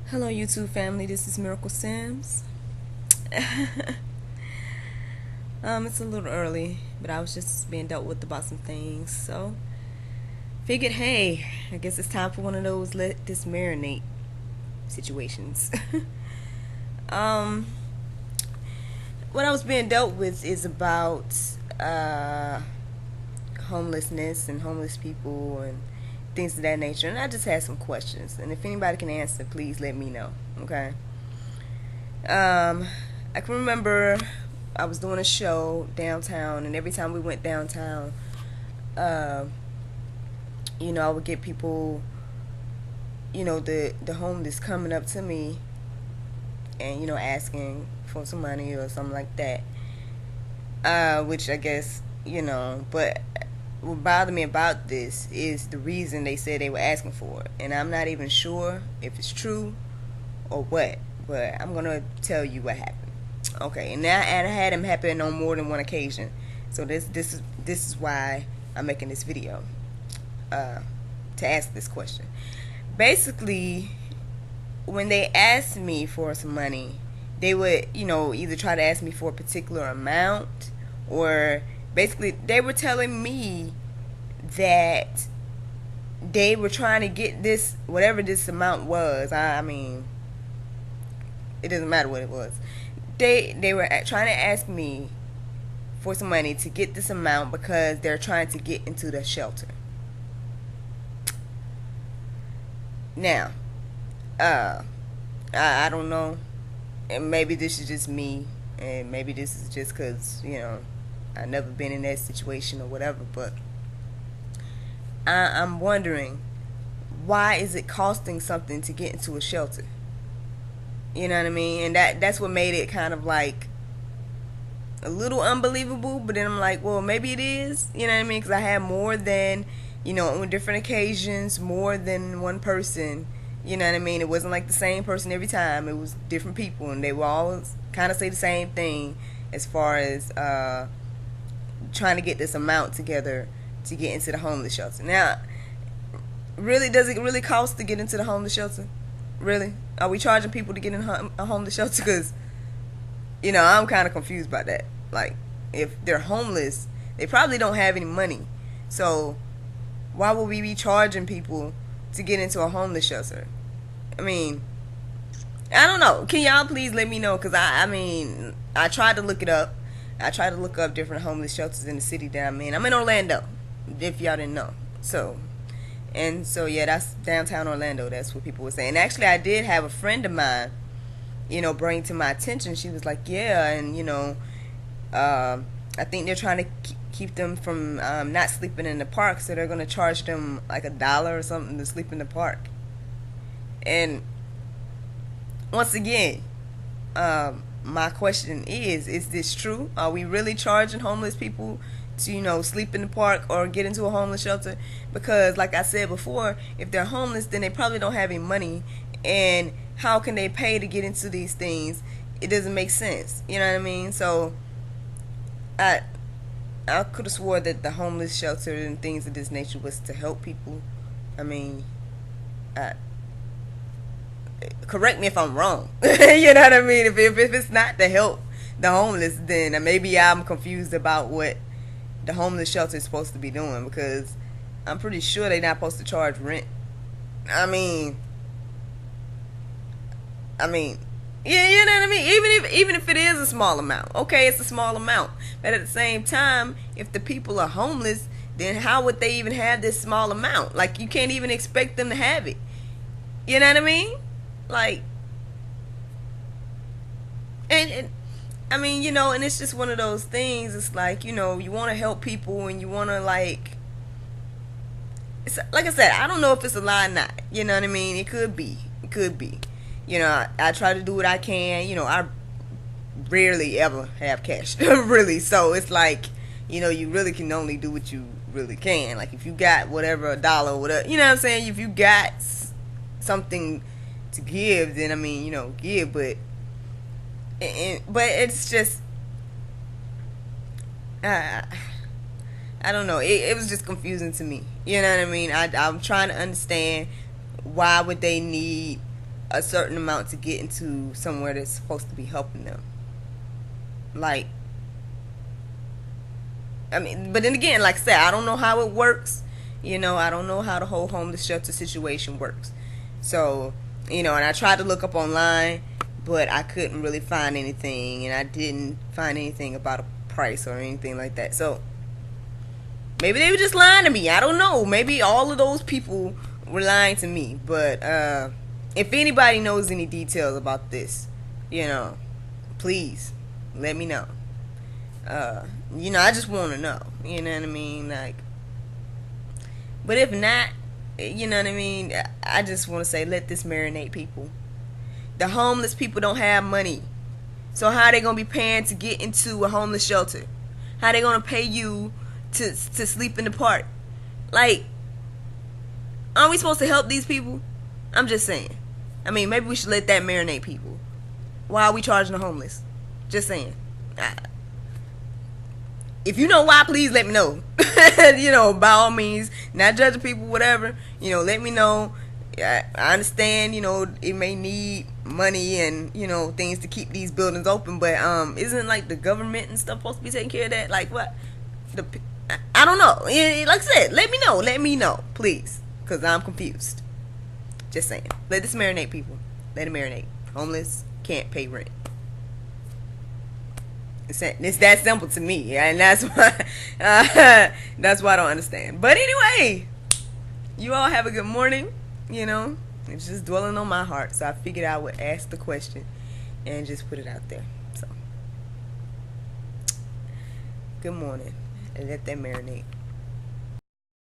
Hello YouTube family, this is Miracle Sims. It's a little early, but I was just being dealt with about some things, so figured, hey, I guess it's time for one of those let this marinate situations. um, what I was being dealt with is about homelessness and homeless people and things of that nature, and I just had some questions, and if anybody can answer, please let me know. Okay. I can remember I was doing a show downtown, and every time we went downtown, uh, I would get people, the homeless coming up to me and asking for some money or something like that. Which I guess but what bothered me about this is the reason they said they were asking for it, and I'm not even sure if it's true or what. But I'm gonna tell you what happened. Okay, and I had them happen on more than one occasion. So this is why I'm making this video to ask this question. Basically, when they asked me for some money, they would either try to ask me for a particular amount, or basically they were telling me that they were trying to get this, whatever this amount was. I mean, it doesn't matter what it was. They were trying to ask me for some money to get this amount because they're trying to get into the shelter. Now, I don't know, and maybe this is just me, and maybe this is just because I've never been in that situation or whatever. But I'm wondering, why is it costing something to get into a shelter? You know what I mean? And that's what made it kind of like a little unbelievable. But then I'm like, well, maybe it is. You know what I mean? Because I had more than, on different occasions, more than one person. You know what I mean? It wasn't like the same person every time. It was different people, and they would always kind of say the same thing as far as trying to get this amount together to get into the homeless shelter. Now, really, does it really cost to get into the homeless shelter? Really? Are we charging people to get in a homeless shelter? Because, I'm kind of confused by that. Like, if they're homeless, they probably don't have any money. So, why would we be charging people to get into a homeless shelter? I mean, I don't know. Can y'all please let me know? Because, I tried to look it up. I tried to look up different homeless shelters in the city that I'm in. I'm in Orlando, if y'all didn't know. So yeah, that's downtown Orlando. That's what people were saying. Actually, I did have a friend of mine, bring to my attention. She was like, yeah, and I think they're trying to keep them from not sleeping in the park, so they're going to charge them like $1 or something to sleep in the park. And once again, my question is this true? Are we really charging homeless people to sleep in the park or get into a homeless shelter? Because like I said before, if they're homeless, then they probably don't have any money, and how can they pay to get into these things? It doesn't make sense. You know what I mean? So I could have swore that the homeless shelter and things of this nature was to help people. I mean, correct me if I'm wrong. You know what I mean? If it's not to help the homeless, then maybe I'm confused about what the homeless shelter is supposed to be doing, because I'm pretty sure they're not supposed to charge rent. I mean, yeah, you know what I mean? Even if it is a small amount, okay, it's a small amount. But at the same time, if the people are homeless, then how would they even have this small amount? Like, you can't even expect them to have it. You know what I mean? Like, and and it's just one of those things. It's like, you want to help people, and you want to, like, it's like I said, I don't know if it's a lie or not. You know what I mean? It could be. It could be. I try to do what I can. I rarely ever have cash, really. So it's like, you really can only do what you really can. Like, if you got whatever, $1 or whatever, you know what I'm saying? If you got something to give, then give. But it's just, I don't know. It was just confusing to me. You know what I mean? I'm trying to understand, why would they need a certain amount to get into somewhere that's supposed to be helping them. Like, I mean, but then again, like I said, I don't know how it works. I don't know how the whole homeless shelter situation works. So, and I tried to look up online, but I couldn't really find anything, and I didn't find anything about a price or anything like that. So, maybe they were just lying to me. I don't know. Maybe all of those people were lying to me. But if anybody knows any details about this, please let me know. I just want to know. You know what I mean? Like, but if not, you know what I mean? I just want to say, let this marinate, people. The homeless people don't have money. So how are they going to be paying to get into a homeless shelter? How are they going to pay you to sleep in the park? Like, aren't we supposed to help these people? I'm just saying. I mean, maybe we should let that marinate, people. Why are we charging the homeless? Just saying. If you know why, please let me know. By all means, not judging people, whatever. Let me know. I understand, it may need money and, things to keep these buildings open, but isn't like the government and stuff supposed to be taking care of that? Like what? I don't know. Like I said, let me know, please, because I'm confused. Just saying. Let this marinate, people. Let it marinate. Homeless can't pay rent. It's that simple to me, and that's why that's why I don't understand. But anyway, you all have a good morning. It's just dwelling on my heart, so I figured I would ask the question and just put it out there. So, good morning, and let that marinate.